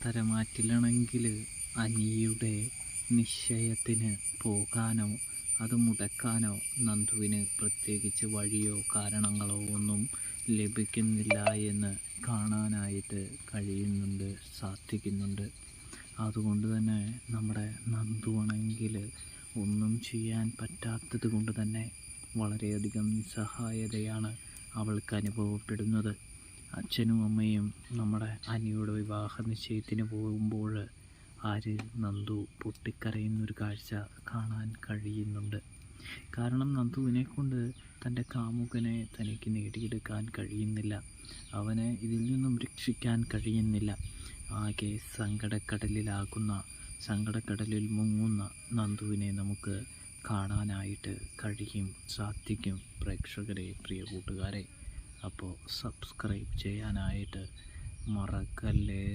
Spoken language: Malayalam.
തരമാറ്റില്ലണമെങ്കിൽ അനിയുടെ നിശ്ചയത്തിന് പോകാനോ അത് മുടക്കാനോ നന്ദുവിന് പ്രത്യേകിച്ച് വഴിയോ കാരണങ്ങളോ ഒന്നും ലഭിക്കുന്നില്ല എന്ന് കാണാനായിട്ട് കഴിയുന്നുണ്ട്, സാധിക്കുന്നുണ്ട്. അതുകൊണ്ട് തന്നെ നമ്മുടെ നന്ദുവാണെങ്കിൽ ഒന്നും ചെയ്യാൻ പറ്റാത്തത് കൊണ്ട് തന്നെ വളരെയധികം നിസ്സഹായതയാണ് അവൾക്ക് അനുഭവപ്പെടുന്നത്. അച്ഛനും അമ്മയും നമ്മുടെ അനിയുടെ വിവാഹ നിശ്ചയത്തിന് പോകുമ്പോൾ നന്ദു പൊട്ടിക്കരയുന്നൊരു കാഴ്ച കാണാൻ കഴിയുന്നുണ്ട്. കാരണം നന്ദുവിനെ കൊണ്ട് തൻ്റെ കാമുകനെ തനിക്ക് നേടിയെടുക്കാൻ കഴിയുന്നില്ല, അവനെ ഇതിൽ നിന്നും രക്ഷിക്കാൻ കഴിയുന്നില്ല. ആകെ സങ്കടക്കടലിൽ മുങ്ങുന്ന നന്ദുവിനെ നമുക്ക് കാണാനായിട്ട് സാധിക്കും. പ്രേക്ഷകരെ, പ്രിയ കൂട്ടുകാരെ, അപ്പോൾ സബ്സ്ക്രൈബ് ചെയ്യാനായിട്ട് മറക്കല്ലേ.